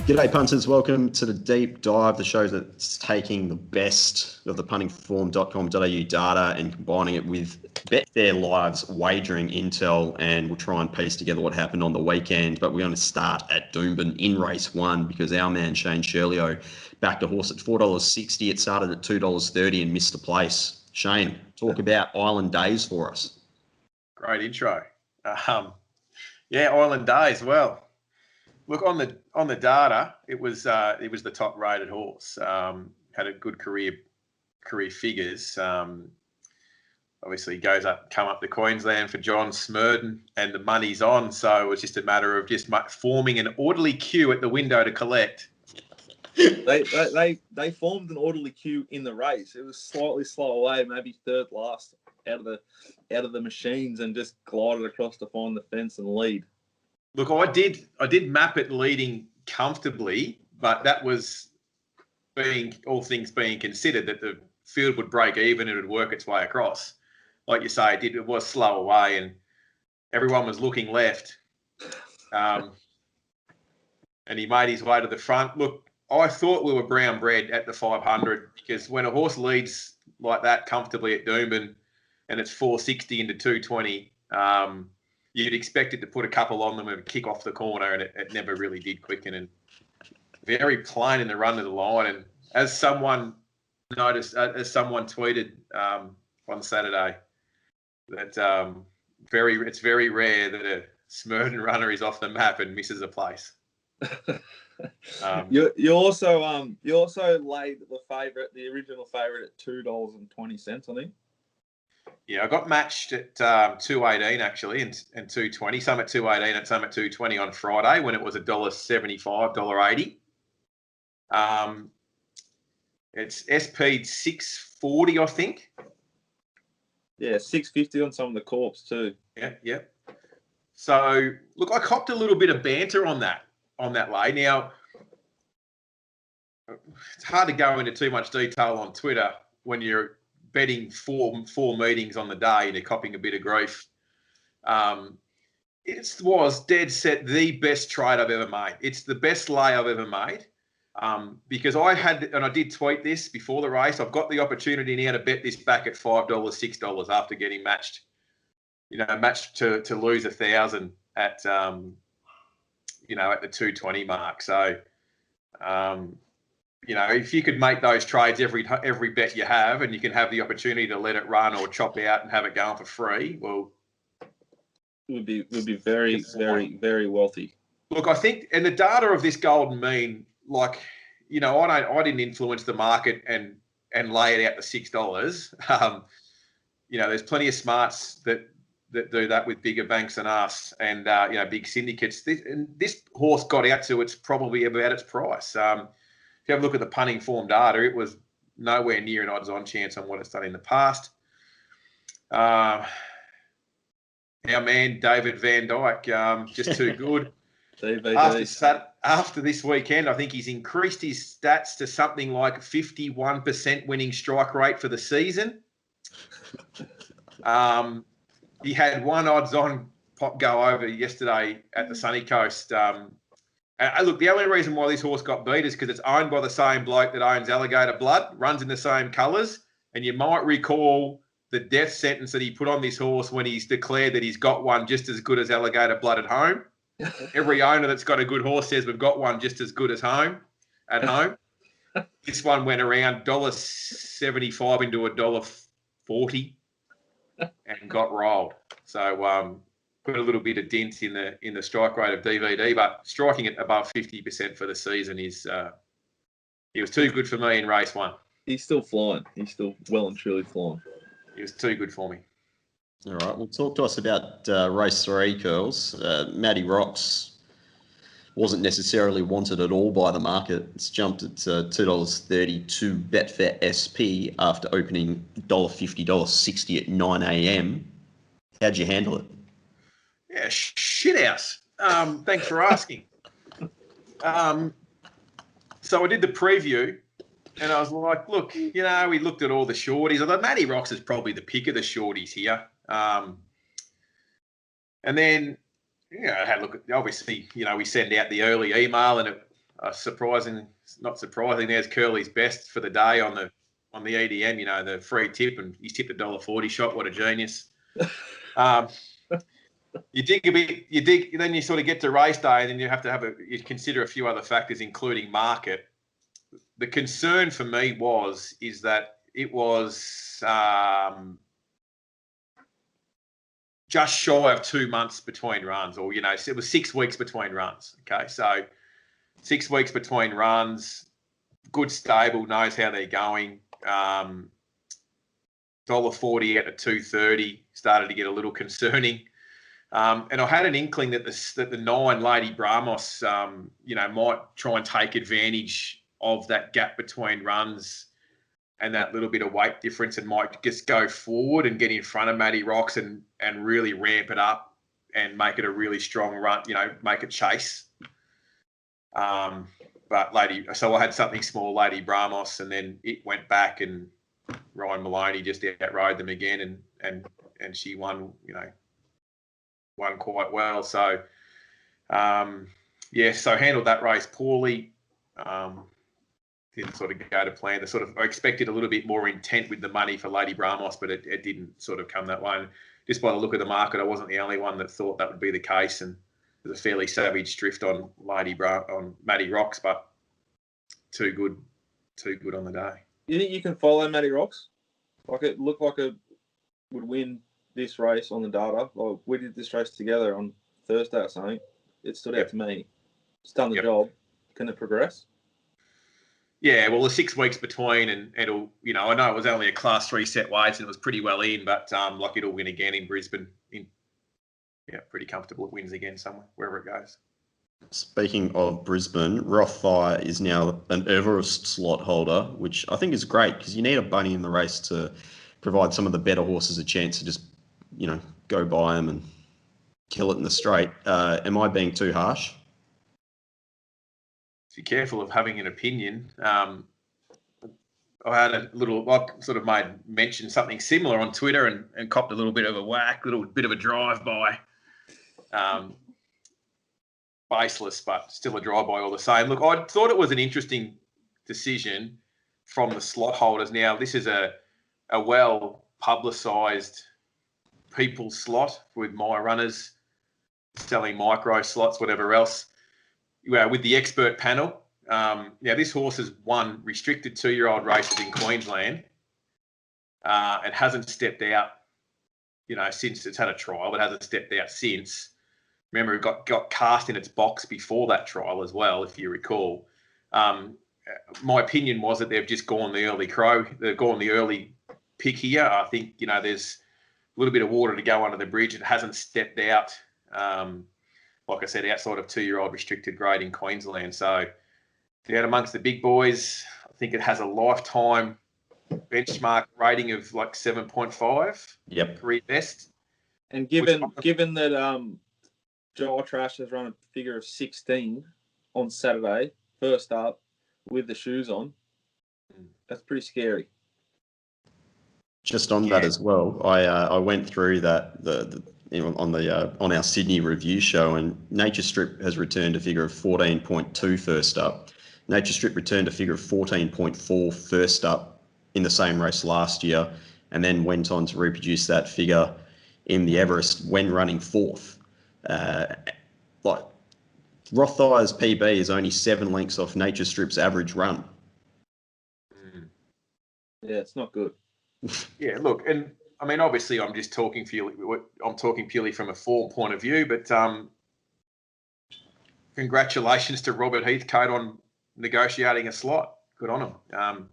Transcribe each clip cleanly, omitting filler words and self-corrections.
G'day punters, welcome to the Deep Dive, the show that's taking the best of the puntingform.com.au data and combining it with BetFair Live's wagering intel, and we'll try and piece together what happened on the weekend. But we're going to start at Doomben in race one because our man Shane Ciurleo backed a horse at $4.60. It started at $2.30 and missed a place. Shane, talk about Island Daze for us. Great intro. Island Daze. Well, look, on the data, it was the top rated horse. Had a good career figures. Obviously come up to Queensland for John Smurden, and the money's on. So it was just a matter of just forming an orderly queue at the window to collect. They formed an orderly queue in the race. It was slightly slow away, maybe third last out of the machines, and just glided across to find the fence and lead. Look, I did map it leading comfortably, but that was all things being considered, that the field would break even and it would work its way across. Like you say, it was slow away and everyone was looking left. And he made his way to the front. Look, I thought we were brown bread at the 500 because when a horse leads like that comfortably at Doomben and it's 460 into 220, you'd expect it to put a couple on them and kick off the corner, and it never really did quicken. And very plain in the run to the line. And as someone tweeted on Saturday, that it's very rare that a Smurden runner is off the map and misses a place. You also laid the original favourite at $2.20, I think. Yeah, I got matched at 2.18 actually, and 2.20. Some at 2.18 and some at 2.20 on Friday when it was $1.75, $1.80. It's SP'd 640, I think. Yeah, 650 on some of the corps too. Yeah. So look, I copped a little bit of banter on that lay. Now, it's hard to go into too much detail on Twitter when you're betting four meetings on the day and you're copping a bit of grief. It was dead set the best trade I've ever made. It's the best lay I've ever made because I did tweet this before the race. I've got the opportunity now to bet this back at $5, $6 after getting matched to lose 1,000 at the 220 mark. So, if you could make those trades every bet you have, and you can have the opportunity to let it run or chop out and have it going for free, well, would be very, very, very wealthy. Look, I think, and the data of this golden mean, I didn't influence the market and lay it out to $6. There's plenty of smarts that do that with bigger banks than us, and big syndicates. This horse got out to it's probably about its price. If you have a look at the punting form data, it was nowhere near an odds-on chance on what it's done in the past. Our man, David Van Dyke, just too good. After this weekend, I think he's increased his stats to something like 51% winning strike rate for the season. He had one odds-on pop go over yesterday at the Sunny Coast. Look, the only reason why this horse got beat is because it's owned by the same bloke that owns Alligator Blood, runs in the same colours, and you might recall the death sentence that he put on this horse when he's declared that he's got one just as good as Alligator Blood at home. Every owner that's got a good horse says we've got one just as good as at home. This one went around $1.75 into $1.40 and got rolled. So put a little bit of dent in the strike rate of DVD, but striking it above 50% for the season he was too good for me in race one. He's still flying. He's still well and truly flying. He was too good for me. All right, well, talk to us about race 3, Curls. Matty Rocks wasn't necessarily wanted at all by the market. It's jumped at $2.30 to BetFair SP after opening $1.50, $1.60 at 9 a.m. How'd you handle it? Yeah, shit house. Thanks for asking. So I did the preview, and I was like, look, we looked at all the shorties. I thought Matty Rocks is probably the pick of the shorties here. And then, I had a look at, obviously, we send out the early email, and not surprising. There's Curly's best for the day on the EDM. You know, the free tip, and he's tipped $1.40 shot. What a genius! You dig a bit. Then you sort of get to race day, and then you have to you consider a few other factors, including market. The concern for me is that it was just shy of 2 months between runs, or it was 6 weeks between runs. Okay, so 6 weeks between runs, good stable, knows how they're going. $1.40 out to $2.30 started to get a little concerning. And I had an inkling that the 9 Lady Bramos, might try and take advantage of that gap between runs and that little bit of weight difference, and might just go forward and get in front of Matty Rocks and really ramp it up and make it a really strong run, make it chase. So I had something small, Lady Bramos, and then it went back, and Ryan Maloney just outrode them again, and she won, won quite well. So, so handled that race poorly. Didn't sort of go to plan. I expected a little bit more intent with the money for Lady Bramos, but it didn't sort of come that way. And just by the look of the market, I wasn't the only one that thought that would be the case. And there's a fairly savage drift on on Matty Rocks, but too good on the day. You think you can follow Matty Rocks? Like, it looked like it would win this race on the data. Like, we did this race together on Thursday or something. It stood out to me. It's done the job. Can it progress? Yeah, well, the 6 weeks between, and it'll, I know it was only a Class 3 set weight, and it was pretty well in, but it'll win again in Brisbane. Pretty comfortable. It wins again somewhere, wherever it goes. Speaking of Brisbane, Rothfire is now an Everest slot holder, which I think is great because you need a bunny in the race to provide some of the better horses a chance to just, go by them and kill it in the straight. Am I being too harsh? Be careful of having an opinion. I sort of mentioned something similar on Twitter and copped a little bit of a whack, little bit of a drive-by. Baseless, but still a drive-by all the same. Look, I thought it was an interesting decision from the slot holders. Now, this is a well-publicised people's slot with my runners selling micro slots, whatever else. With the expert panel. Now, this horse has won restricted 2-year-old races in Queensland and hasn't stepped out, since it's had a trial, but hasn't stepped out since. Remember, it got cast in its box before that trial as well, if you recall. My opinion was that they've just gone the early crow. They've gone the early pick here. I think, there's a little bit of water to go under the bridge. It hasn't stepped out. Like I said, outside of 2-year-old restricted grade in Queensland. So down amongst the big boys, I think it has a lifetime benchmark rating of like 7.5. Yep. Career best. And given that Joel Trash has run a figure of 16 on Saturday, first up, with the shoes on, that's pretty scary. Just on that as well, I went through that on our Sydney review show, and Nature Strip has returned a figure of 14.2 first up. Nature Strip returned a figure of 14.4 first up in the same race last year, and then went on to reproduce that figure in the Everest when running fourth. Rothfire's PB is only 7 lengths off Nature Strip's average run. Yeah, it's not good. Yeah, look, and I mean, obviously, I'm talking purely from a form point of view, but congratulations to Robert Heathcote on negotiating a slot. Good on them.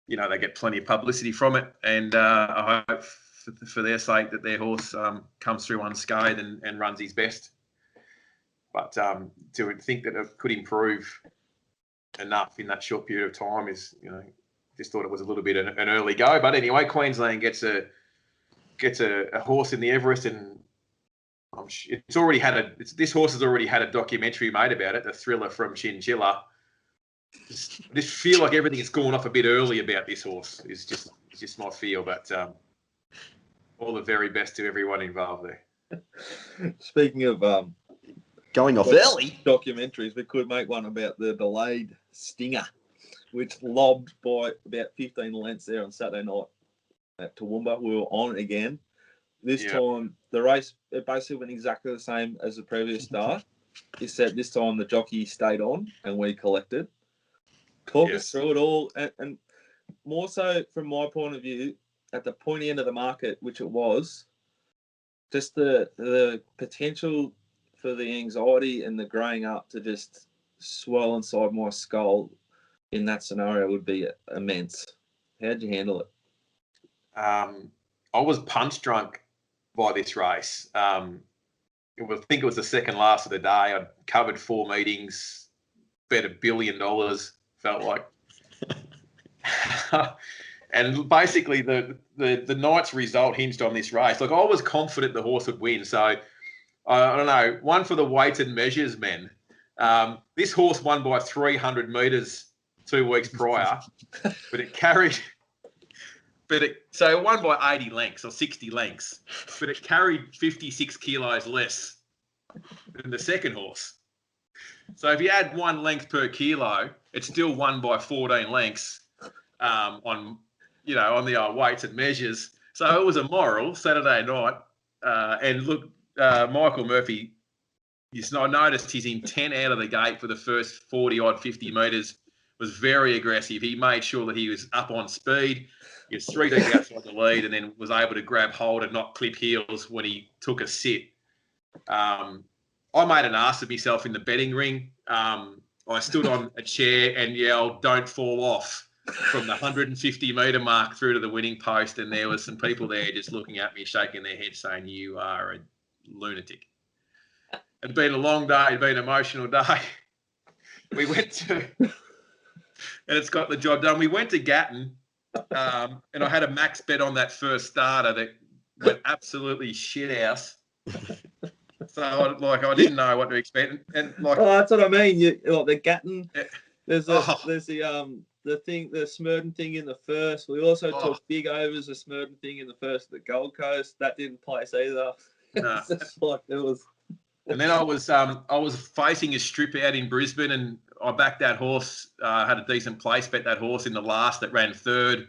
They get plenty of publicity from it, and I hope for their sake that their horse comes through unscathed and runs his best. But to think that it could improve enough in that short period of time is, just thought it was a little bit an early go. But anyway, Queensland gets a horse in the Everest, and this horse has already had a documentary made about it, The Thriller from Chinchilla. Just feel like everything has gone off a bit early about this horse. It's just my feel, but all the very best to everyone involved there. Speaking of Going off early. Documentaries. We could make one about the delayed Stinger, which lobbed by about 15 lengths there on Saturday night at Toowoomba. We were on again. This time, the race, it basically went exactly the same as the previous start. Except this time the jockey stayed on and we collected. Talk us through it all, and more so from my point of view, at the pointy end of the market, which it was, just the potential for the anxiety and the growing up to just swell inside my skull in that scenario would be immense. How'd you handle it? I was punch drunk by this race. I think it was the second last of the day. I'd covered 4 meetings, bet $1 billion, felt like. And basically the night's result hinged on this race. Like, I was confident the horse would win. So, I don't know, one for the weights and measures men. This horse won by 300 metres 2 weeks prior, but it carried... So it won by 80 lengths or 60 lengths, but it carried 56 kilos less than the second horse. So if you add 1 length per kilo, it still won by 14 lengths on the weights and measures. So it was a moral Saturday night. And look, Michael Murphy, I noticed his intent out of the gate for the first 40-odd, 50 metres was very aggressive. He made sure that he was up on speed. He was 3 deep outside the lead and then was able to grab hold and not clip heels when he took a sit. I made an ass of myself in the betting ring. I stood on a chair and yelled, "Don't fall off," from the 150-metre mark through to the winning post. And there was some people there just looking at me, shaking their heads, saying, "You are a lunatic." It'd been a long day. It'd been an emotional day. We went to... And it's got the job done. We went to Gatton, and I had a max bet on that first starter that went absolutely shit house. So I didn't know what to expect. And that's what I mean. The Gatton. Yeah. There's the Smurden thing in the first. We also took big overs, the Smurden thing in the first at the Gold Coast. That didn't place either. No. It's just like it was. And then I was facing a strip out in Brisbane, and I backed that horse. Had a decent place bet that horse in the last that ran third.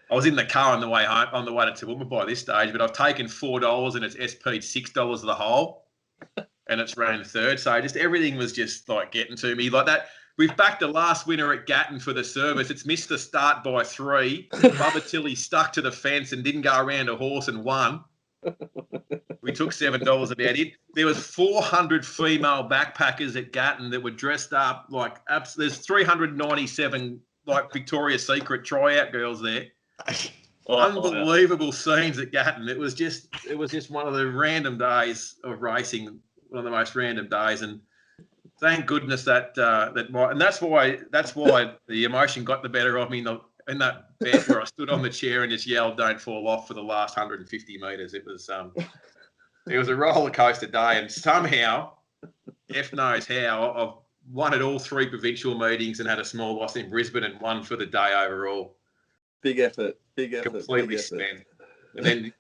I was in the car on the way home, on the way to Toowoomba by this stage, but I've taken $4 and it's SP'd $6 the hole, and it's ran third. So just everything was just like getting to me like that. We've backed the last winner at Gatton for the service. It's missed the start by 3. Bubba Tilly stuck to the fence and didn't go around a horse and won. We took $7 about it. There was 400 female backpackers at Gatton that were dressed up like there's 397 like Victoria's Secret tryout girls there. Unbelievable scenes at Gatton. It was just one of the random days of racing, one of the most random days, and thank goodness that's why the emotion got the better of me in that bet where I stood on the chair and just yelled, "Don't fall off," for the last 150 metres. It was a roller coaster day, and somehow, F knows how, I've won at all 3 provincial meetings and had a small loss in Brisbane and won for the day overall. Big effort. Completely spent. And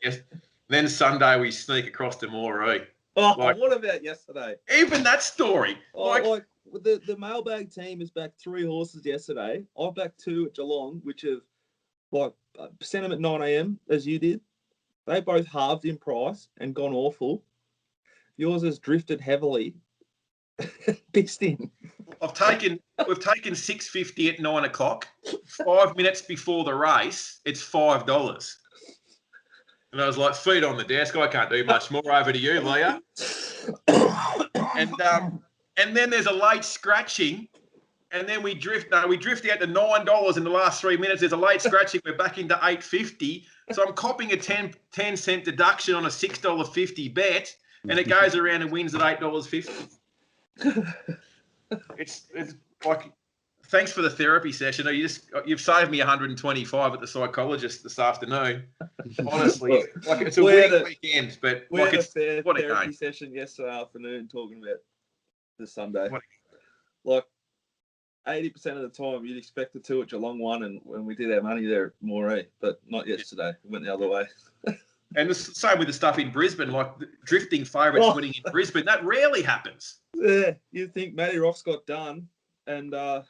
then Sunday we sneak across to Moree. What about yesterday? Even that story. The mailbag team has backed 3 horses yesterday. I backed 2 at Geelong, which have sent them at 9 a.m. as you did. They both halved in price and gone awful. Yours has drifted heavily. Pissed in. We've taken $6.50 at 9 o'clock. 5 minutes before the race, it's $5. And I was like, feet on the desk. I can't do much more. Over to you, Leah. And then there's a late scratching, and then we drift out to $9 in the last 3 minutes. There's a late scratching. We're back into $8.50. So I'm copping a 10-cent deduction on a $6.50 bet, and it goes around and wins at $8.50. It's like, thanks for the therapy session. You've saved me $125 at the psychologist this afternoon. Honestly, it's a weekend, but we had a fair what therapy session yesterday afternoon talking about this Sunday. 80% of the time you'd expect the 2 at Geelong won, and when we did our money there at Moree, but not yesterday. It went the other way. And the same with the stuff in Brisbane, like drifting favourites winning in Brisbane. That rarely happens. Yeah, you'd think Matty Ross got done, and the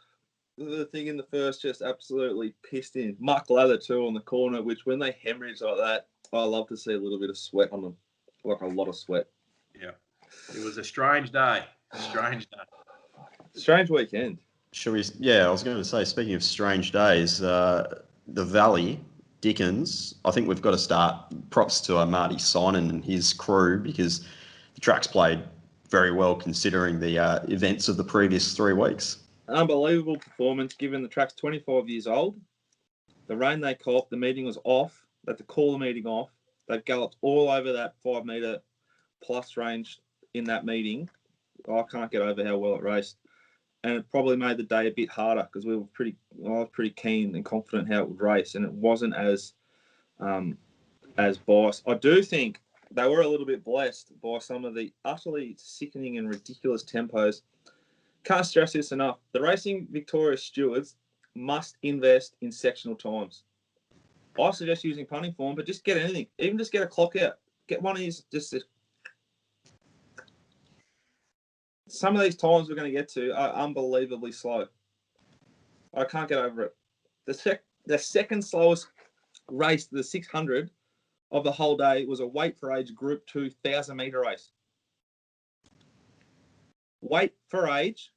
thing in the first just absolutely pissed in. Muck lather too on the corner, which when they hemorrhage like that, I love to see a little bit of sweat on them, like a lot of sweat. Yeah, it was a strange day. Strange day. Strange weekend. Shall we? Yeah, I was going to say, speaking of strange days, the Valley, Dickens, I think we've got to start props to Marty Synan and his crew because the track's played very well considering the events of the previous 3 weeks. Unbelievable performance given the track's 25 years old. The rain they copped, the meeting was off. They had to call the meeting off. They've galloped all over that 5 metre plus range in that meeting. I can't get over how well it raced. And it probably made the day a bit harder because I was pretty keen and confident how it would race, and it wasn't as biased. I do think they were a little bit blessed by some of the utterly sickening and ridiculous tempos. Can't stress this enough. The Racing Victoria stewards must invest in sectional times. I suggest using punting form, but just get anything. Even just get a clock out. Get one of these. Some of these times we're going to get to are unbelievably slow. I can't get over it. The second slowest race to the 600 of the whole day was a weight for age Group 2 1,000-metre race. Weight for age,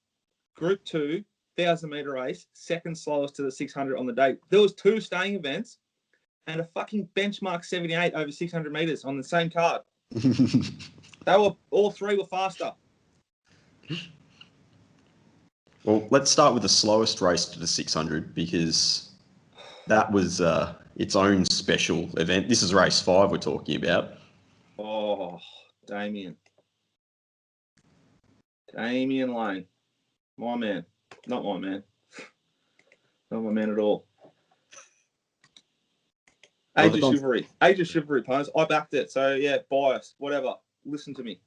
Group 2 1,000-metre race, second slowest to the 600 on the day. There was 2 staying events and a fucking benchmark 78 over 600 metres on the same card. All 3 were faster. Well, let's start with the slowest race to the 600 because that was its own special event. This is race 5 we're talking about. Oh, Damien Lane. My man. Not my man. Not my man at all. Age of Chivalry, punters. I backed it. So, yeah, bias, whatever. Listen to me.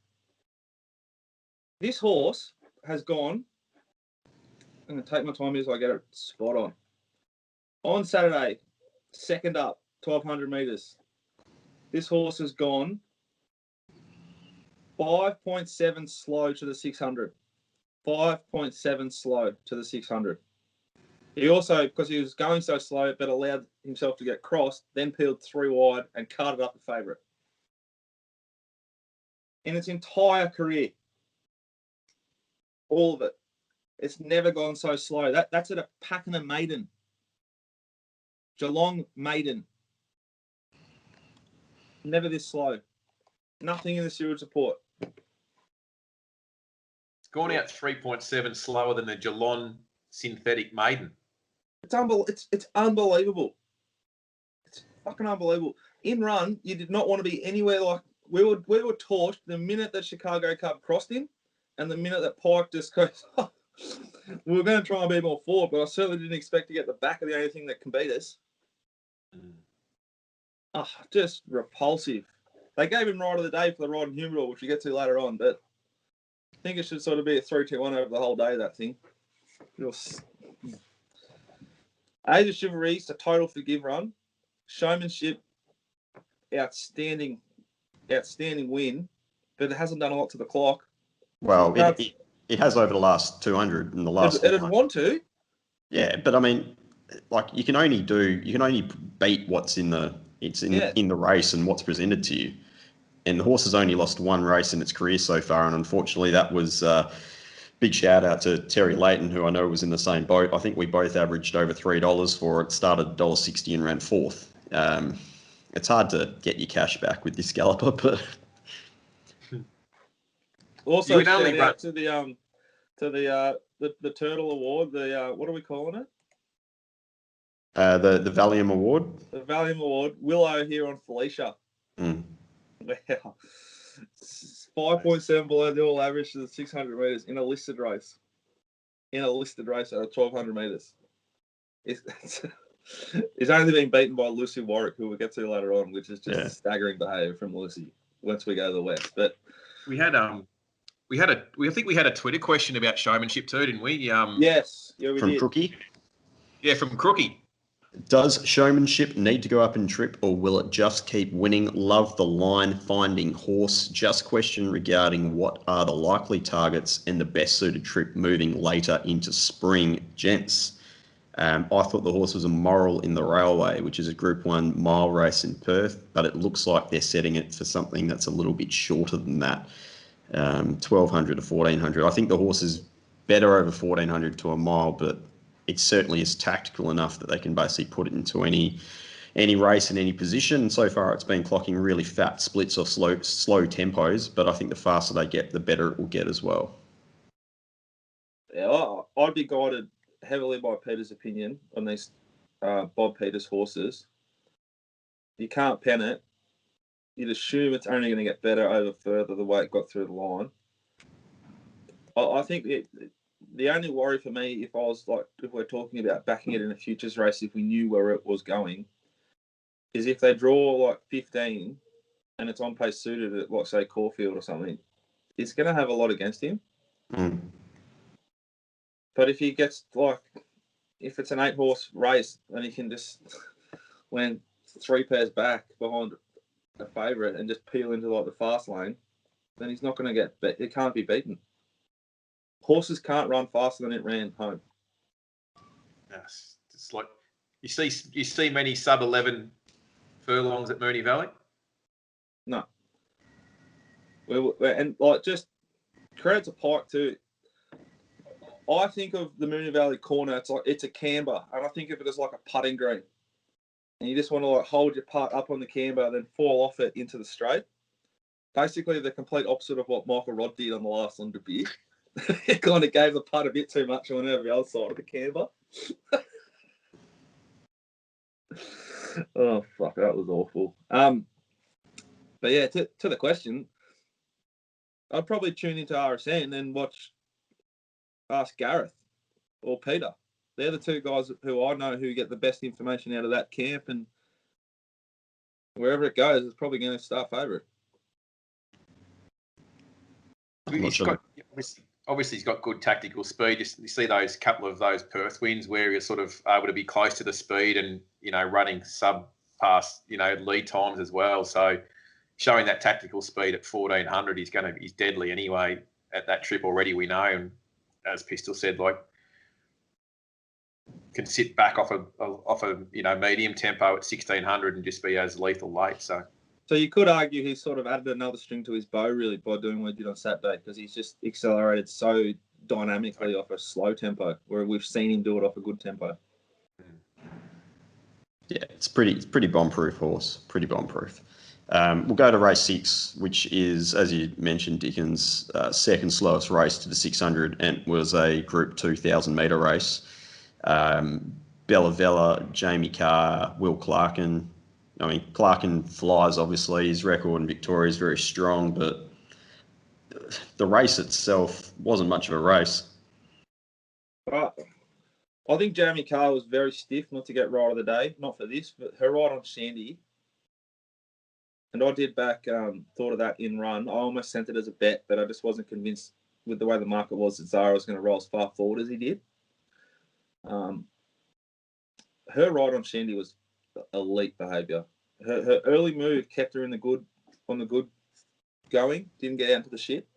This horse has gone. I'm going to take my time here so I get it spot on. On Saturday, second up, 1,200 metres. This horse has gone 5.7 slow to the 600. 5.7 slow to the 600. He also, because he was going so slow, but allowed himself to get crossed, then peeled 3 wide and carted up the favourite. In its entire career, all of it, it's never gone so slow. That's at a Pakenham maiden. Geelong maiden. Never this slow. Nothing in the series report. It's gone out 3.7 slower than the Geelong synthetic maiden. It's unbelievable. It's fucking unbelievable. In run, you did not want to be anywhere like we were taught the minute that Chicago Cup crossed him, and the minute that Pike just goes. We were going to try and be more forward, but I certainly didn't expect to get the back of the only thing that can beat us. Just repulsive. They gave him ride of the day for the ride in Humidor, which we get to later on, but I think it should sort of be a 3-2-1 over the whole day, that thing. Age of Chivalry, it's a total forgive run. Showmanship, outstanding win, but it hasn't done a lot to the clock. Well, it has over the last 200 and the last. It'd want to. Yeah, but I mean, like you can only beat what's in the race and what's presented to you. And the horse has only lost 1 race in its career so far, and unfortunately, that was big shout out to Terry Layton, who I know was in the same boat. I think we both averaged over $3 for it. Started $1.60 and ran 4th. It's hard to get your cash back with this galloper, but also shout out to the Turtle Award. What are we calling it? The Valium Award. The Valium Award. Willow here on Felicia. Mm. Wow. 5.7 below the all average to the 600 metres in a listed race. At 1,200 metres. It's only been beaten by Lucy Warwick, who we'll get to later on, which is just staggering behaviour from Lucy once we go to the west. But we had I think we had a Twitter question about Showmanship too, didn't we? Yes. Yeah, we from did. Crookie? Yeah, from Crookie. Does Showmanship need to go up in trip, or will it just keep winning? Love the line finding horse. Just question regarding what are the likely targets and the best suited trip moving later into spring, gents. I thought the horse was a moral in the Railway, which is a Group 1 mile race in Perth, but it looks like they're setting it for something that's a little bit shorter than that, 1,200 to 1,400. I think the horse is better over 1,400 to a mile, but it certainly is tactical enough that they can basically put it into any race in any position. So far, it's been clocking really fat splits or slow tempos, but I think the faster they get, the better it will get as well. Yeah, I'd be guided heavily by Peter's opinion on these Bob Peters horses. You can't pen it. You'd assume it's only going to get better over further the way it got through the line. I think the only worry for me, if we're talking about backing it in a futures race, if we knew where it was going, is if they draw like 15 and it's on pace suited at, like, say, Caulfield or something, it's going to have a lot against him. Mm. But if he gets, if it's an 8-horse race and he can just win 3 pairs back behind a favourite and just peel into the fast lane, then he's not going to it can't be beaten. Horses can't run faster than it ran home. Yes, it's like you see many sub 11 furlongs at Moonee Valley. No, and just credit to Pike too. I think of the Moonee Valley corner. It's a camber, and I think of it as like a putting green, and you just want to hold your putt up on the camber, then fall off it into the straight. Basically, the complete opposite of what Michael Rodd did on the last one, Dabiyr. He kind of gave the putt a bit too much on the other side of the camber. Oh, fuck, that was awful. But yeah, to the question, I'd probably tune into RSN and ask Gareth or Peter. They're the two guys who I know who get the best information out of that camp, and wherever it goes, it's probably going to start favourite. Obviously, he's got good tactical speed. You see those couple of those Perth wins where you're sort of able to be close to the speed and, running sub past, lead times as well. So showing that tactical speed at 1,400, he's deadly anyway at that trip already, we know. And as Pistol said, can sit back off a medium tempo at 1,600 and just be as lethal late. So you could argue he's sort of added another string to his bow, really, by doing what he did on Saturday, because he's just accelerated so dynamically off a slow tempo, where we've seen him do it off a good tempo. Yeah, it's pretty bomb-proof horse, pretty bomb-proof. We'll go to race 6, which is, as you mentioned, Dickens' second slowest race to the 600, and was a Group 2,000 metre race. Bella Vella, Jamie Carr, Will Clarkin. I mean, Clarkin flies, obviously. His record in Victoria is very strong, but the race itself wasn't much of a race. I think Jamie Carr was very stiff not to get right of the day. Not for this, but her ride on Shandy. And I did thought of that in run. I almost sent it as a bet, but I just wasn't convinced with the way the market was that Zara was going to roll as far forward as he did. Her ride on Shandy was elite behaviour. Her early move kept her on the good going. Didn't get out into the shit.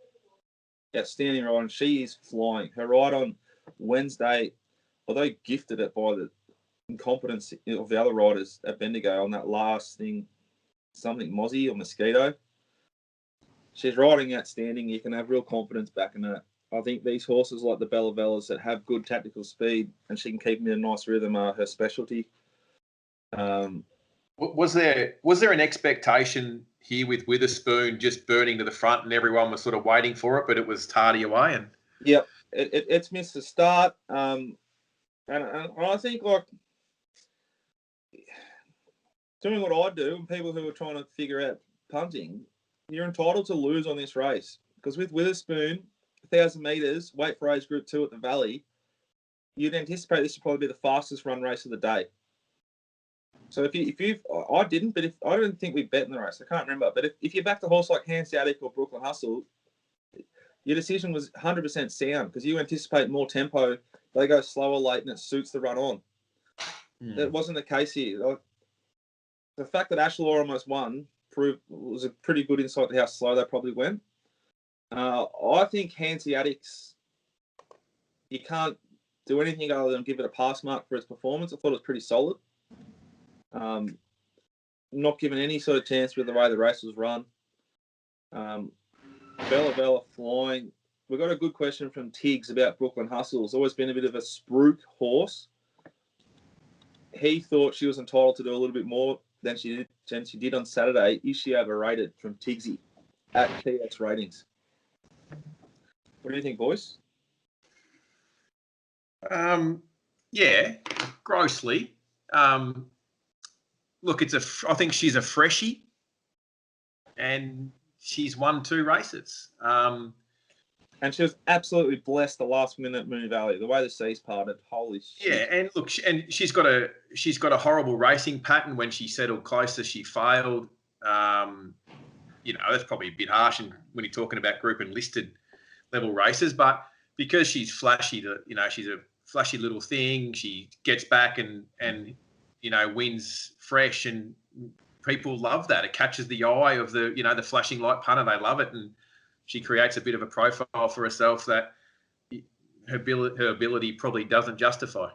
Outstanding ride, and she is flying. Her ride on Wednesday, although gifted it by the incompetence of the other riders at Bendigo on that last thing, something Mozzie or Mosquito. She's riding outstanding. You can have real confidence back in that. I think these horses like the Bella Vellas that have good tactical speed and she can keep them in a nice rhythm are her specialty. Was there an expectation here with Witherspoon just burning to the front and everyone was sort of waiting for it, but it was tardy away? And yep, it's missed the start. And I think doing what I do and people who are trying to figure out punting, you're entitled to lose on this race because with Witherspoon, 1,000 metres, wait for age Group 2 at the Valley, you'd anticipate this would probably be the fastest run race of the day. So I don't think we bet in the race. I can't remember. But if you backed a horse like Hands Out or Brooklyn Hustle, your decision was 100% sound because you anticipate more tempo. They go slower late and it suits the run on. That wasn't the case here. Like, the fact that Ashlaw almost won was a pretty good insight to how slow they probably went. I think Hanseatics, you can't do anything other than give it a pass mark for its performance. I thought it was pretty solid. Not given any sort of chance with the way the race was run. Bella flying. We got a good question from Tiggs about Brooklyn Hustle. It's always been a bit of a spruik horse. He thought she was entitled to do a little bit more than she did on Saturday. Is she overrated? From Tiggsy at TX Ratings. What do you think, boys? Yeah, grossly. Look, I think she's a freshie, and she's won 2 races. And she was absolutely blessed the last minute at Moonee Valley. The way the seas parted, holy shit. Yeah, and look, she's got a horrible racing pattern. When she settled closer, she failed. That's probably a bit harsh when you're talking about group and listed level races, but because she's flashy, she's a flashy little thing. She gets back and wins fresh, and people love that. It catches the eye of the flashing light punter. They love it, and she creates a bit of a profile for herself that her ability probably doesn't justify.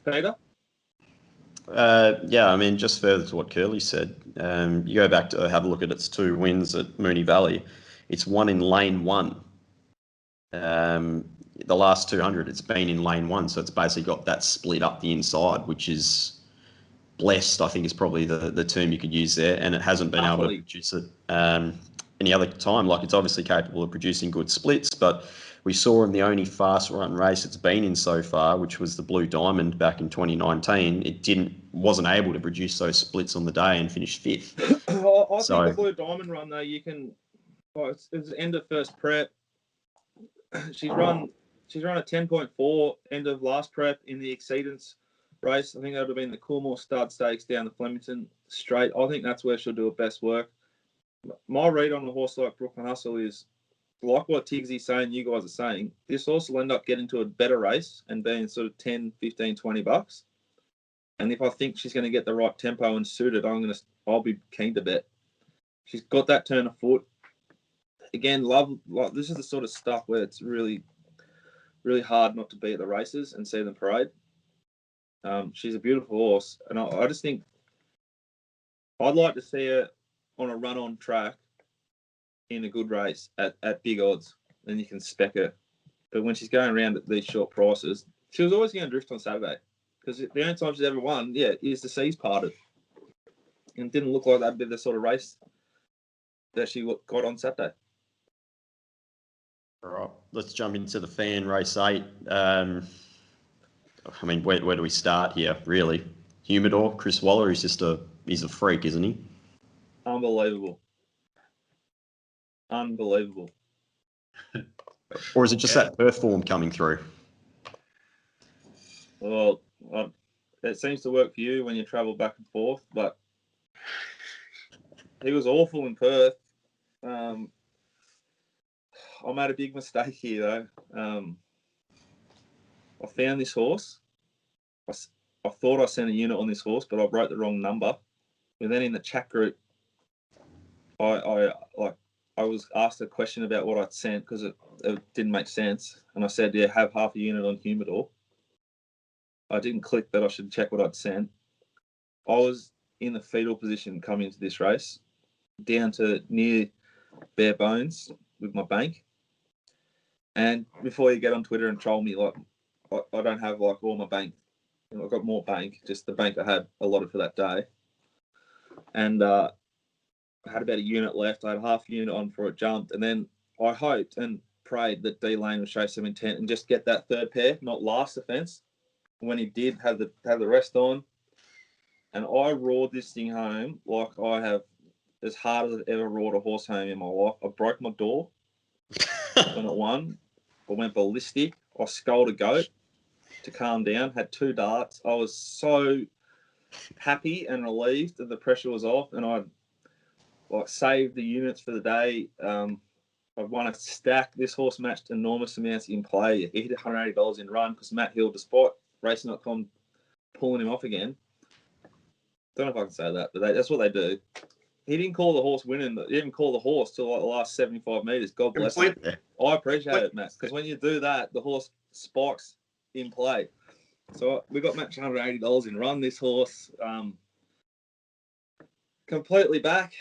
Peter? Yeah, I mean, just further to what Curly said, you go back to have a look at its 2 wins at Moonee Valley. It's won in lane 1. The last 200, it's been in lane 1, so it's basically got that split up the inside, which is blessed, I think is probably the term you could use there, and it hasn't been able to produce it any other time. Like, it's obviously capable of producing good splits, but we saw in the only fast run race it's been in so far, which was the Blue Diamond back in 2019, it wasn't able to produce those splits on the day and finished 5th. I think the Blue Diamond run, though, you can... it's the end of first prep. She's run a 10.4 end of last prep in the Exceedance race. I think that would have been the Coolmore Stud Stakes down the Flemington Straight. I think that's where she'll do her best work. My read on the horse like Brooklyn Hustle is, like what Tiggsy's saying, you guys are saying, this horse will end up getting to a better race and being sort of 10, 15, 20 bucks. And if I think she's going to get the right tempo and suit it, I'll be keen to bet. She's got that turn of foot. Again, this is the sort of stuff where it's really, really hard not to be at the races and see them parade. She's a beautiful horse, and I just think I'd like to see her on a run-on track in a good race at big odds. Then you can spec her. But when she's going around at these short prices, she was always going to drift on Saturday, because the only time she's ever won, is the seas parted. And it didn't look like that'd be the sort of race that she got on Saturday. All right, let's jump into the fan race 8. I mean, where do we start here, really? Humidor, Chris Waller, he's a freak, isn't he? Unbelievable. Or is it just that Perth form coming through? Well, it seems to work for you when you travel back and forth, but he was awful in Perth. I made a big mistake here, though. I found this horse. I thought I sent a unit on this horse, but I wrote the wrong number. And then in the chat group, I was asked a question about what I'd sent because it didn't make sense. And I said, have half a unit on Humidor. I didn't click that I should check what I'd sent. I was in the fetal position coming into this race, down to near bare bones with my bank. And before you get on Twitter and troll me, I don't have all my bank. I've got more bank, just the bank I had allotted for that day. And I had about a unit left. I had half a unit on before it jumped. And then I hoped and prayed that D Lane would show some intent and just get that third pair, not last offence. When he did, have the rest on. And I roared this thing home like I have, as hard as I've ever roared a horse home in my life. I broke my door when it won. I went ballistic. I scolded a goat to calm down, had 2 darts. I was so happy and relieved that the pressure was off, and I saved the units for the day. I've won a stack. This horse matched enormous amounts in play. He hit $180 in run because Matt Hill, despite Racing.com pulling him off again. Don't know if I can say that, but that's what they do. He didn't call the horse winning. He didn't call the horse till like the last 75 metres. God bless him. I appreciate it, Matt, because when you do that, the horse spikes in play. So we got Matt $180 in run. This horse completely back.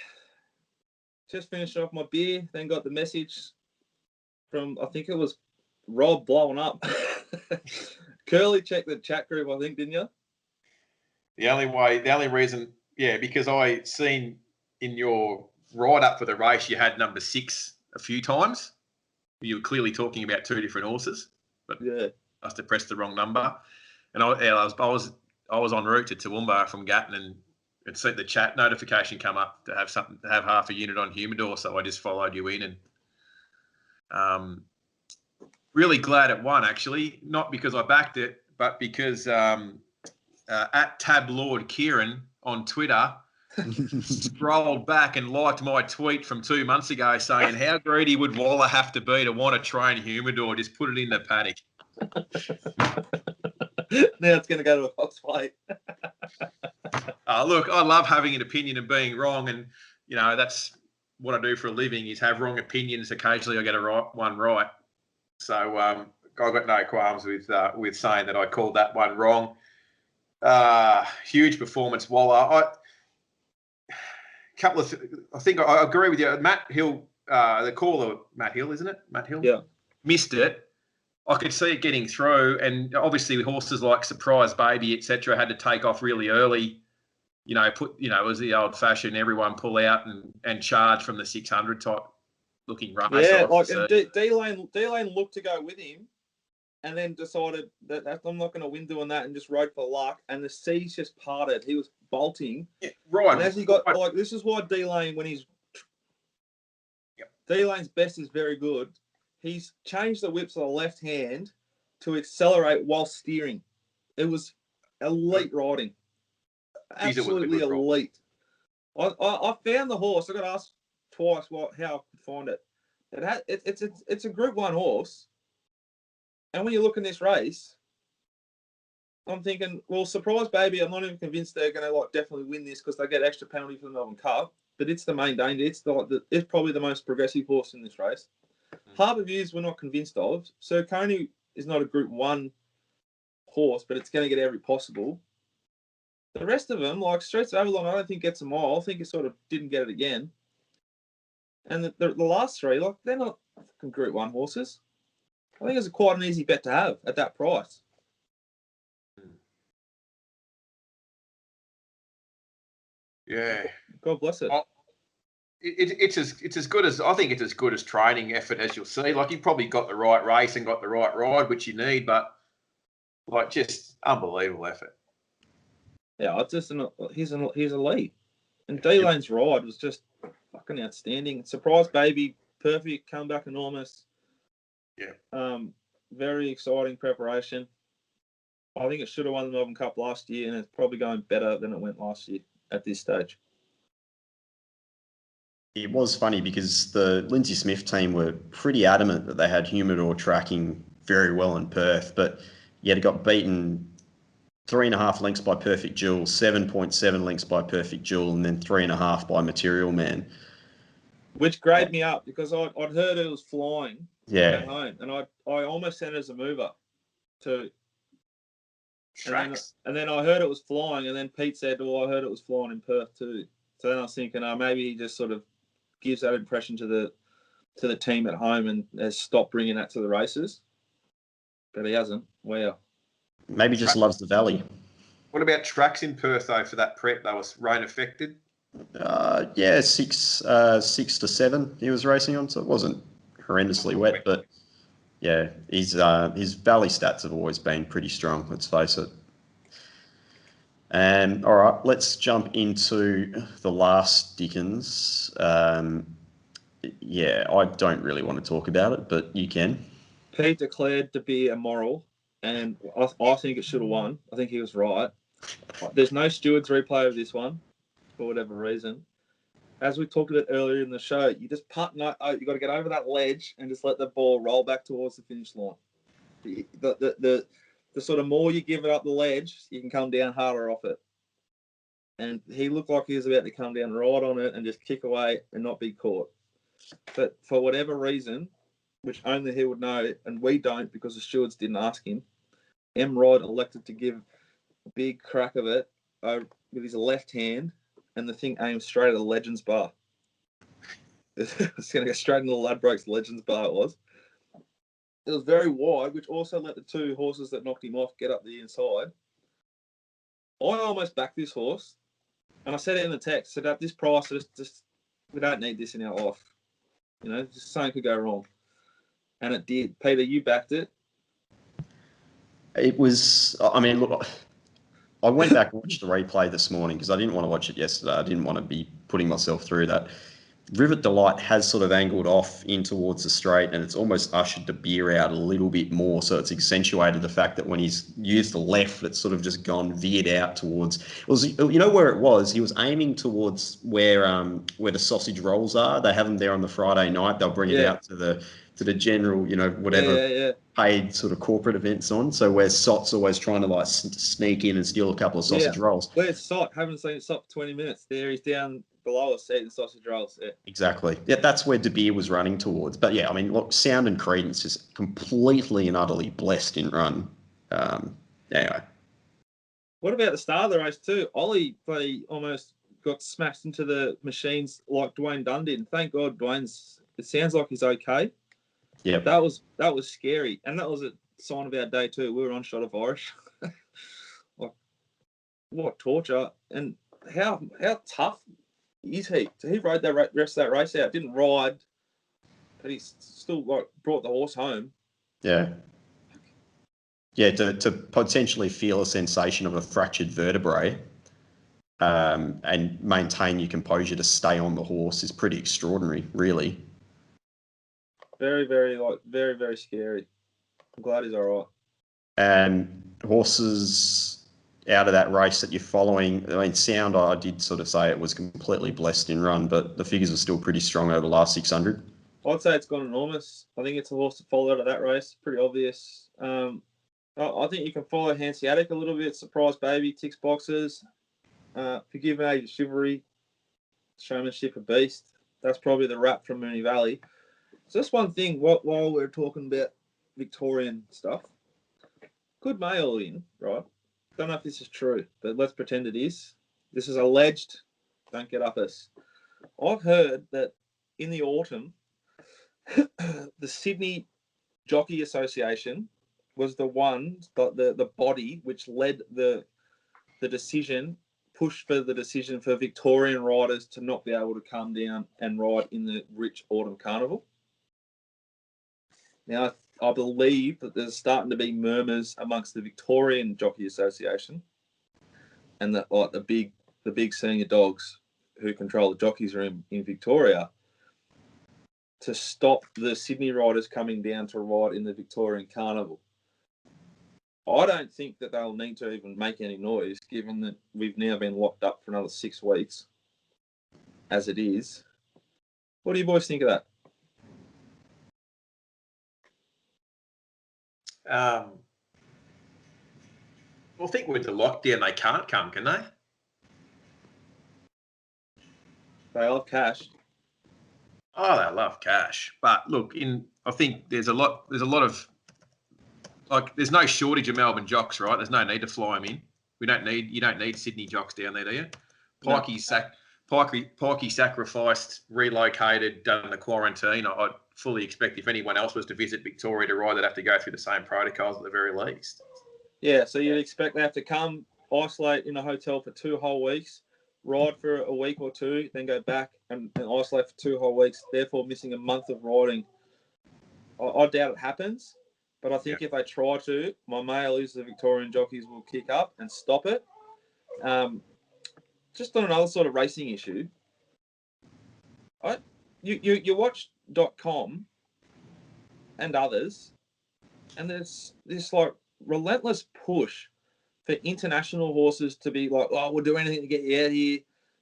Just finished off my beer. Then got the message from, I think it was Rob blowing up. Curly checked the chat group, I think, didn't you? The only reason, because I seen in your write-up for the race, you had number 6 a few times. You were clearly talking about 2 different horses, but I must have pressed the wrong number. And I was en route to Toowoomba from Gatton and see the chat notification come up to have half a unit on Humidor, so I just followed you in and really glad it won, actually. Not because I backed it, but because at Tablord Kieran on Twitter scrolled back and liked my tweet from 2 months ago saying, how greedy would Waller have to be to want to train Humidor? Just put it in the paddock. Now it's going to go to a Fox fight. Look, I love having an opinion and being wrong, and that's what I do for a living is have wrong opinions. Occasionally I get one right. So I got no qualms with saying that I called that one wrong. Huge performance, Waller. I think I agree with you. Matt Hill, the caller, Matt Hill, isn't it? Matt Hill? Yeah. Missed it. I could see it getting through, and obviously horses like Surprise Baby, etc., had to take off really early. It was the old-fashioned everyone pull out and charge from the 600 type looking race. Yeah, D-Lane looked to go with him, and then decided that I'm not going to win doing that, and just rode for luck. And the seas just parted. He was bolting. Yeah, right. And as he got this is why D-Lane, when he's D-Lane's best is very good. He's changed the whips of the left hand to accelerate while steering. It was elite riding. Absolutely elite. I found the horse. I got asked twice how I could find it. It's a Group 1 horse. And when you look in this race, I'm thinking, well, Surprise Baby, I'm not even convinced they're going to definitely win this because they get extra penalty for the Melbourne Cup. But it's the main danger. It's probably the most progressive horse in this race. Harbour Views we're not convinced of. So Coney is not a Group 1 horse, but it's going to get every possible. The rest of them, like Streets of Avalon, I don't think gets a mile. I think it sort of didn't get it again. And the last 3, they're not fucking Group 1 horses. I think it's quite an easy bet to have at that price. Yeah. God bless it. It's as good as I think it's as good as training effort as you'll see. You've probably got the right race and got the right ride, which you need, but just unbelievable effort. Yeah, he's elite. And D-Lane's ride was just fucking outstanding. Surprise Baby, perfect comeback, enormous. Yeah. Very exciting preparation. I think it should have won the Melbourne Cup last year, and it's probably going better than it went last year at this stage. It was funny because the Lindsay Smith team were pretty adamant that they had Humidor tracking very well in Perth, but yet it got beaten 3.5 lengths by Perfect Jewel, 7.7 lengths by Perfect Jewel, and then 3.5 by Material Man. Which graded me up because I'd heard it was flying at home, and I almost sent it as a mover to tracks. And then I heard it was flying, and then Pete said, I heard it was flying in Perth too. So then I was thinking, maybe he just sort of gives that impression to the team at home and has stopped bringing that to the races. But he hasn't. Wow. Maybe just loves the valley. What about tracks in Perth, though, for that prep? They was rain affected? 6 to 7 he was racing on, so it wasn't horrendously wet, but yeah, his valley stats have always been pretty strong, let's face it. And all right, let's jump into the last Dickens. I don't really want to talk about it, but you can. Pete declared Dabiyr immoral, and I think it should have won. I think he was right. There's no stewards replay of this one for whatever reason. As we talked about earlier in the show, you just you got to get over that ledge and just let the ball roll back towards the finish line. The the sort of more you give it up the ledge, you can come down harder off it. And he looked like he was about to come down right on it and just kick away and not be caught. But for whatever reason, which only he would know, and we don't because the stewards didn't ask him, M. Rod elected to give a big crack of it with his left hand, and the thing aimed straight at the Legends bar. It's going to go straight into the Ladbrokes Legends bar, it was. It was very wide, which also let the two horses that knocked him off get up the inside. I almost backed this horse, and I said it in the text, said at this price, just we don't need this in our life. You know, just something could go wrong. And it did. Peter, you backed it. It was, I mean, look, I went back and watched the replay this morning because I didn't want to watch it yesterday. I didn't want to be putting myself through that. Rivet Delight has sort of angled off in towards the straight, and it's almost ushered Dabiyr out a little bit more. So it's accentuated the fact that when he's used the left, it's sort of just veered out towards. It was, you know, where it was. He was aiming towards where the sausage rolls are. They have them there on the Friday night. They'll bring it out to the general, you know, whatever paid sort of corporate events on. So where Sot's always trying to like sneak in and steal a couple of sausage rolls. Where's Sot? Haven't seen Sot for 20 minutes. There he's down below us eating sausage rolls. Yeah. Exactly. Yeah, that's where Dabiyr was running towards. But yeah, I mean, look, Sound and Credence is completely and utterly blessed in run. Anyway. What about the start of the race too? Ollie almost got smashed into the machines like Dwayne Dunn did. And thank God it sounds like he's okay. Yeah. That was scary. And that was a sign of our day too. We were on shot of Irish. Like, what torture. And how tough is he? So he rode that rest of that race out. Didn't ride, but he still like brought the horse home. Yeah. Yeah, to potentially feel a sensation of a fractured vertebrae and maintain your composure to stay on the horse is pretty extraordinary, really. Very, very, very, very scary. I'm glad he's all right. And horses out of that race that you're following, I mean, Sound, I did sort of say it was completely blessed in run, but the figures are still pretty strong over the last 600. I'd say it's gone enormous. I think it's a horse to follow out of that race. Pretty obvious. I think you can follow Hanseatic a little bit. Surprise Baby, ticks boxes. Forgive Me Age of Chivalry. Showmanship, a beast. That's probably the wrap from Moonee Valley. So just one thing, while we're talking about Victorian stuff. Good mail in, right? Don't know if this is true, but let's pretend it is. This is alleged. Don't get up us. I've heard that in the autumn, the Sydney Jockey Association was the body which led the decision, pushed for the decision for Victorian riders to not be able to come down and ride in the rich autumn carnival. Now, I believe that there's starting to be murmurs amongst the Victorian Jockey Association and the big senior dogs who control the jockeys room in Victoria to stop the Sydney riders coming down to ride in the Victorian Carnival. I don't think that they'll need to even make any noise, given that we've now been locked up for another 6 weeks, as it is. What do you boys think of that? I think with the lockdown, they can't come, can they? They love cash. Oh, they love cash. But look, I think there's a lot of there's no shortage of Melbourne jocks, right? There's no need to fly them in. You don't need Sydney jocks down there, do you? Pikey sacrificed, relocated, done the quarantine. I'd fully expect if anyone else was to visit Victoria to ride, they'd have to go through the same protocols at the very least. Yeah, so you'd expect they have to come, isolate in a hotel for 2 whole weeks, ride for a week or two, then go back and isolate for 2 whole weeks, therefore missing a month of riding. I doubt it happens, but I think if they try to, my mail is the Victorian jockeys will kick up and stop it. Just on another sort of racing issue, you watch .com and others, and there's this like relentless push for international horses to be like, oh, we'll do anything to get you out here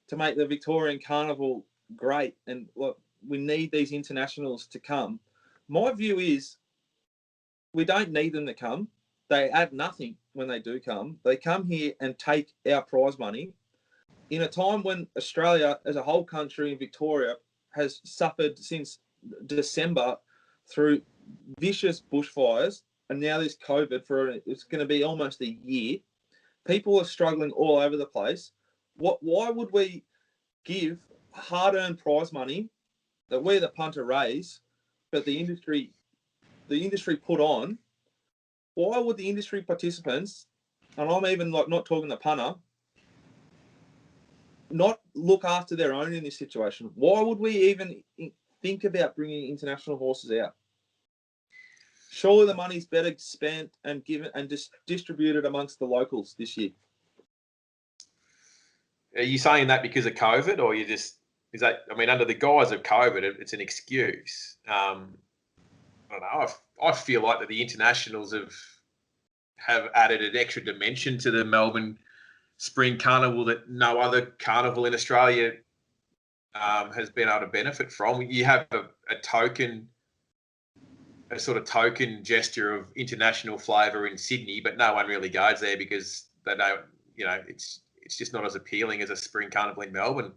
to make the Victorian Carnival great. And look, we need these internationals to come. My view is we don't need them to come. they add nothing when they do come. They come here and take our prize money in a time when Australia, as a whole country, in Victoria, has suffered since December through vicious bushfires, and now there's COVID it's going to be almost a year. People are struggling all over the place. Why would we give hard-earned prize money that we, the punter, raise, but the industry put on? Why would the industry participants, and I'm even like not talking the punter, not look after their own in this situation? Why would we even think about bringing international horses out? Surely the money's better spent and given and just distributed amongst the locals this year. Are you saying that because of COVID, or under the guise of COVID, it's an excuse? I don't know. I feel like that the internationals have added an extra dimension to the Melbourne Spring Carnival that no other carnival in Australia has been able to benefit from. You have a sort of token gesture of international flavour in Sydney, but no one really goes there because they don't. It's just not as appealing as a Spring Carnival in Melbourne.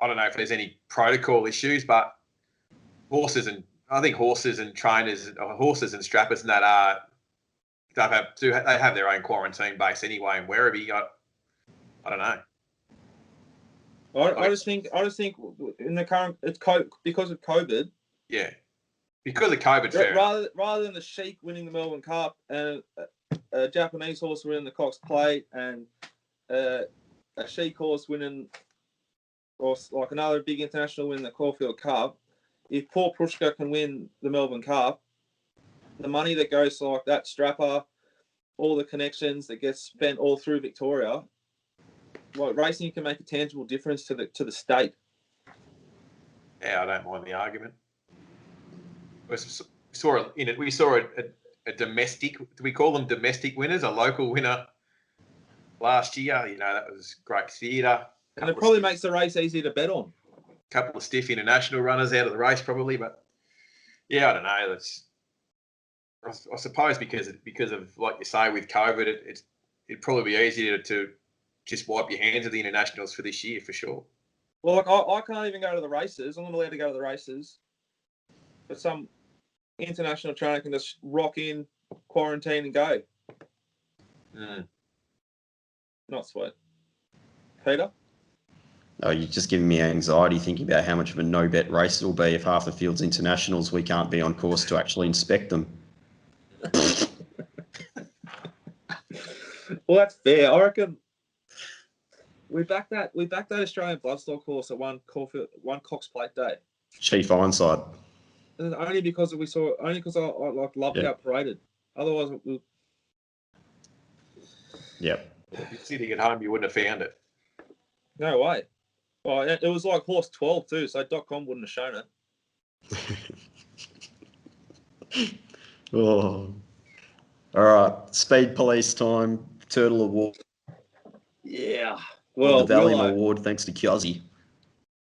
I don't know if there's any protocol issues, but horses and trainers, horses and strappers, and that they have their own quarantine base anyway in Werribee. I don't know. I just think in the current because of COVID. Yeah, because of COVID. Rather than the Sheik winning the Melbourne Cup and a Japanese horse winning the Cox Plate and a Sheik horse winning, or like another big international winning the Caulfield Cup, if Paul Prushka can win the Melbourne Cup, the money that goes to like that strapper, all the connections that gets spent all through Victoria, like racing can make a tangible difference to the state. Yeah, I don't mind the argument. We saw a domestic. Do we call them domestic winners? A local winner last year. That was great theatre. And it probably makes the race easier to bet on. A couple of stiff international runners out of the race, probably. But yeah, I don't know. I suppose because of, like you say, with COVID, it'd probably be easier to just wipe your hands of the internationals for this year, for sure. Well, like I can't even go to the races. I'm not allowed to go to the races. But some international trainer can just rock in, quarantine, and go. Not sweet. Peter? Oh, you're just giving me anxiety thinking about how much of a no-bet race it'll be if half the field's internationals. We can't be on course to actually inspect them. Well, that's fair. I reckon we back that Australian bloodstock horse at one Cox Plate day. Chief Ironside. Only because I loved how it paraded. Otherwise, Yep. If you're sitting at home, you wouldn't have found it. No way. Oh, it was like horse 12 too, so .com wouldn't have shown it. Oh. All right. Speed Police time. Turtle Award. Yeah. Well, the Valium Award, thanks to Kiozzy.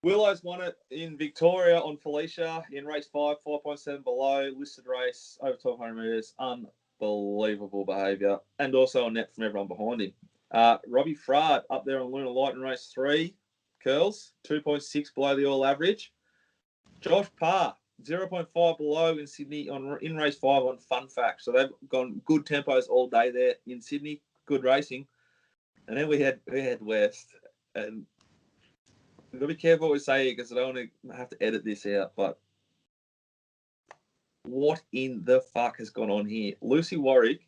Willow's won it in Victoria on Felicia in race 5, 4.7 below, listed race, over 1,200 metres. Unbelievable behaviour. And also a net from everyone behind him. Robbie Fraud up there on Lunar Light in race 3. Curls, 2.6 below the all average. Josh Parr, 0.5 below in Sydney in race 5 on Fun Fact. So they've gone good tempos all day there in Sydney. Good racing. And then we had West. And we've got to be careful what we say here because I don't want to have to edit this out. But what in the fuck has gone on here? Lucy Warwick,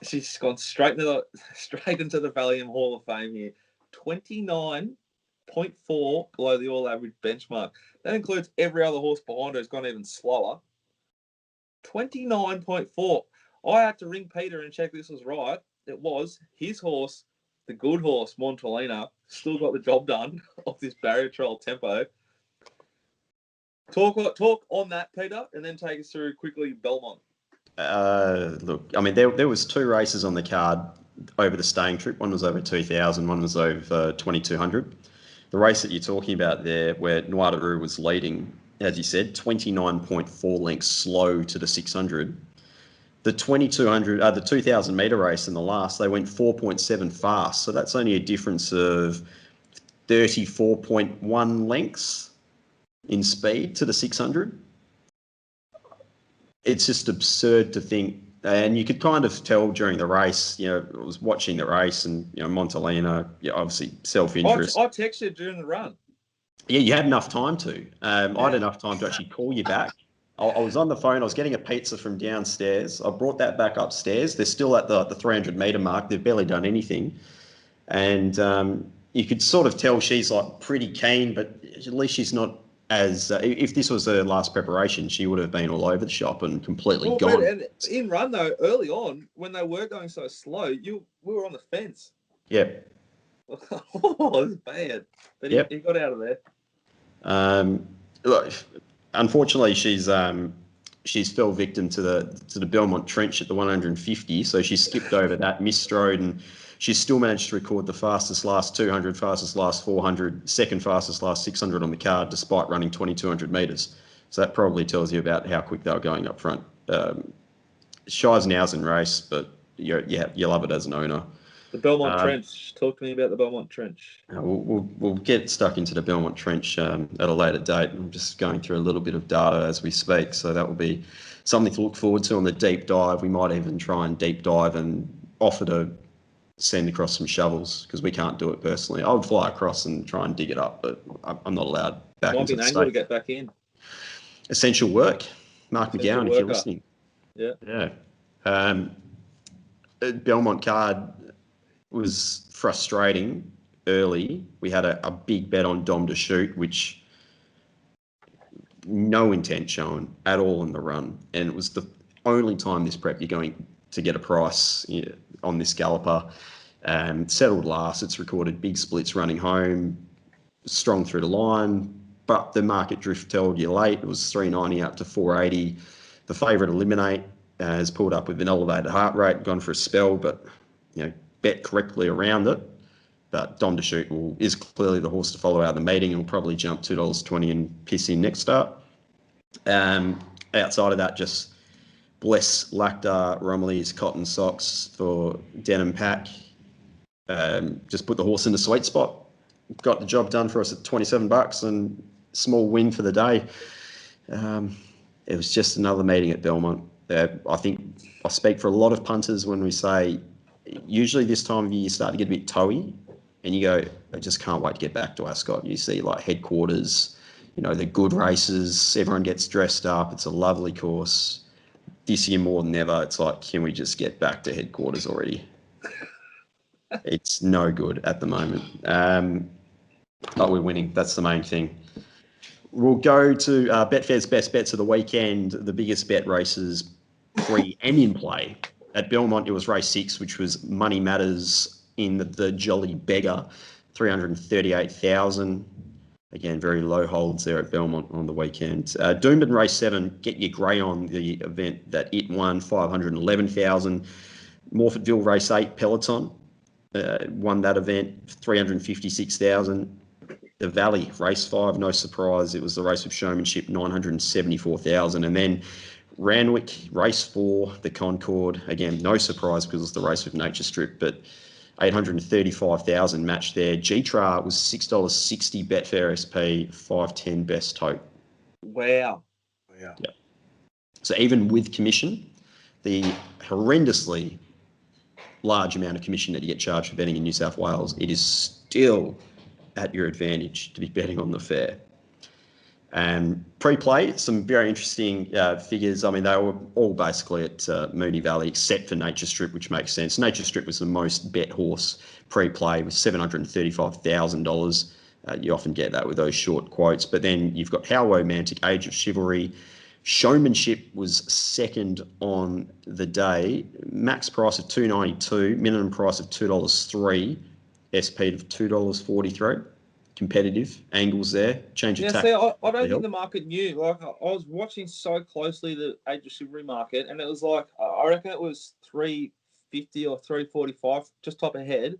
she's gone straight into the Valium Hall of Fame here. 29.4 below the all average benchmark. That includes every other horse behind her who's gone even slower. 29.4. I had to ring Peter and check this was right. It was his horse, the good horse, Montolina, still got the job done off this barrier trial tempo. Talk on that, Peter, and then take us through quickly Belmont. Look, I mean, there was 2 races on the card over the staying trip. One was over 2,000, one was over 2,200. The race that you're talking about there, where Noirdaroo was leading, as you said, 29.4 lengths slow to the 600. the 2200, the 2000 meter race in the last, they went 4.7 fast. So that's only a difference of 34.1 lengths in speed to the 600. It's just absurd to think. And you could kind of tell during the race, I was watching the race and, Montalina, obviously self-interest. I texted during the run. Yeah, you had enough time to. I had enough time to actually call you back. I was on the phone. I was getting a pizza from downstairs. I brought that back upstairs. They're still at the 300 meter mark. They've barely done anything. And you could sort of tell she's like pretty keen, but at least she's not as if this was her last preparation, she would have been all over the shop and completely gone. And in run though, early on when they were going so slow, we were on the fence. Yeah. Oh, it was bad, but he got out of there. Look, unfortunately, she's fell victim to the Belmont trench at the 150, so she skipped over that, misstrode, and she's still managed to record the fastest last 200, fastest last 400, second fastest last 600 on the card, despite running 2,200 metres. So that probably tells you about how quick they were going up front. Shy's now's in race, but you love it as an owner. The Belmont Trench. Talk to me about the Belmont Trench. We'll get stuck into the Belmont Trench at a later date. I'm just going through a little bit of data as we speak, so that will be something to look forward to on the deep dive. We might even try and deep dive and offer to send across some shovels because we can't do it personally. I would fly across and try and dig it up, but I'm not allowed back into the state. Might be an angle to get back in. Essential work. Mark McGowan, if you're listening. Yeah. Belmont card was frustrating early. We had a big bet on Dom to shoot, which no intent shown at all in the run. And it was the only time this prep you're going to get a price on this galloper. Settled last. It's recorded big splits running home, strong through the line, but the market drift told you late. It was 390 up to 480. The favourite Eliminate has pulled up with an elevated heart rate, gone for a spell, but bet correctly around it. But Dom to shoot is clearly the horse to follow out of the meeting. He'll probably jump $2.20 and piss in next start. Outside of that, just Bless Lactar Romilly's cotton socks for denim pack. Just put the horse in the sweet spot. Got the job done for us at $27 and small win for the day. It was just another meeting at Belmont. I think I speak for a lot of punters when we say usually this time of year you start to get a bit toey and you go, I just can't wait to get back to Ascot. You see like headquarters, the good races, everyone gets dressed up. It's a lovely course. This year more than ever, it's like, can we just get back to headquarters already? It's no good at the moment. But we're winning. That's the main thing. We'll go to Betfair's best bets of the weekend. The biggest bet races, free and in play. At Belmont, it was race 6, which was Money Matters in the Jolly Beggar, 338,000. Again, very low holds there at Belmont on the weekend. Doomben Race 7, get your grey on the event that it won, 511,000. Morfettville Race 8, Peloton, won that event, 356,000. The Valley, race 5, no surprise. It was the race of Showmanship, 974,000. And then Randwick, race 4, the Concord. Again, no surprise because it was the race with Nature Strip, but 835,000 match there. G-Tra was $6.60 Betfair SP, 510 best tote. Wow. Yeah. So even with commission, the horrendously large amount of commission that you get charged for betting in New South Wales, it is still at your advantage to be betting on the fair. Pre-play, some very interesting figures. I mean, they were all basically at Moonee Valley, except for Nature Strip, which makes sense. Nature Strip was the most bet horse pre-play with $735,000. You often get that with those short quotes. But then you've got How Romantic, Age of Chivalry. Showmanship was second on the day. Max price of $2.92, minimum price of $2.03, SP of $2.43. Competitive angles there. Change of tack. See, I don't think the market knew. Like, I was watching so closely the Age of Chivalry market, and it was like, I reckon it was 350 or 345, just top ahead,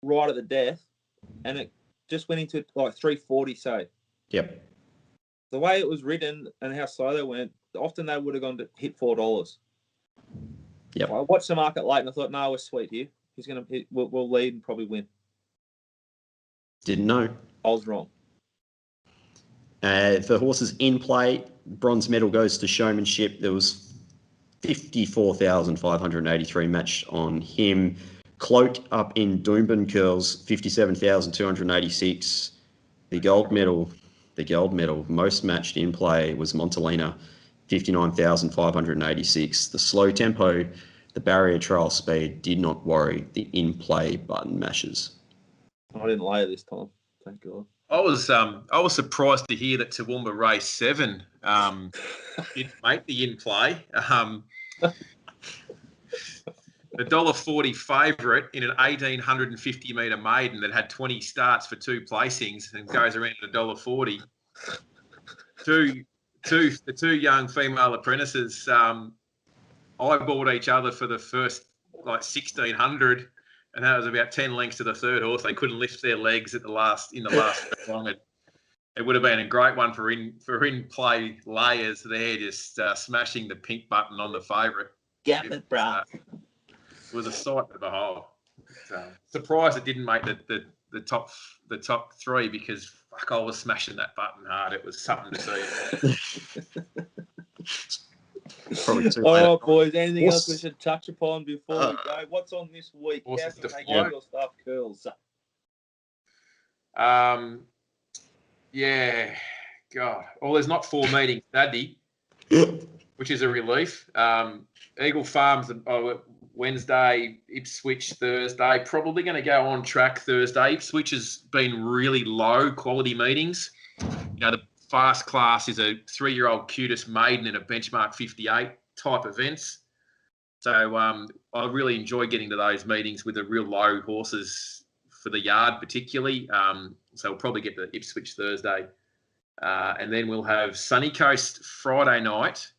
right at the death, and it just went into like 340. So, yep. The way it was written and how slow they went, often they would have gone to hit $4. Yep. I watched the market late and I thought, no, we're sweet here. We'll lead and probably win. Didn't know. I was wrong. For horses in play, bronze medal goes to Showmanship. There was 54,583 matched on him. Cloak up in Doomben curls, 57,286. The gold medal, most matched in play was Montalina, 59,586. The slow tempo, the barrier trial speed did not worry the in-play button mashers. I didn't lay this time. Thank God. I was surprised to hear that Toowoomba Race 7 didn't make the in-play. The $1.40 favourite in an 1,850-metre maiden that had 20 starts for 2 placings and goes around at $1.40. The two young female apprentices eyeballed each other for the first 1,600, and that was about 10 lengths to the third horse. They couldn't lift their legs in the last long. It would have been a great one for in-play layers there, just smashing the pink button on the favourite. Get it, bruh. It was a sight to behold. Surprised it didn't make the top 3 because fuck, I was smashing that button hard. It was something to see. Probably too All late. right, boys. Anything else we should touch upon before we go? What's on this week? How Horses can to make fly. your stuff curls? Yeah, God. Well, there's not 4 meetings Saturday, which is a relief. Eagle Farms Wednesday, Ipswich Thursday. Probably going to go on track Thursday. Ipswich has been really low quality meetings. The fast class is a 3-year-old cutest maiden in a benchmark 58 type events. So I really enjoy getting to those meetings with the real low horses for the yard particularly. So we'll probably get to Ipswich Thursday. And then we'll have Sunny Coast Friday night,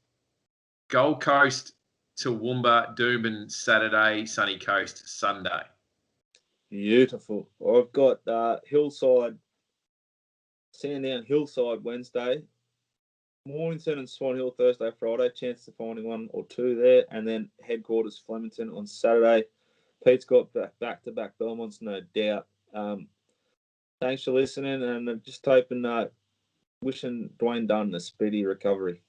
Gold Coast, Toowoomba, Doomben Saturday, Sunny Coast Sunday. Beautiful. I've got Hillside, Sandown Hillside Wednesday, Mornington and Swan Hill Thursday, Friday. Chance of finding 1 or 2 there, and then Headquarters Flemington on Saturday. Pete's got back-to-back Belmonts, no doubt. Thanks for listening, and I'm just hoping, wishing Dwayne Dunn a speedy recovery.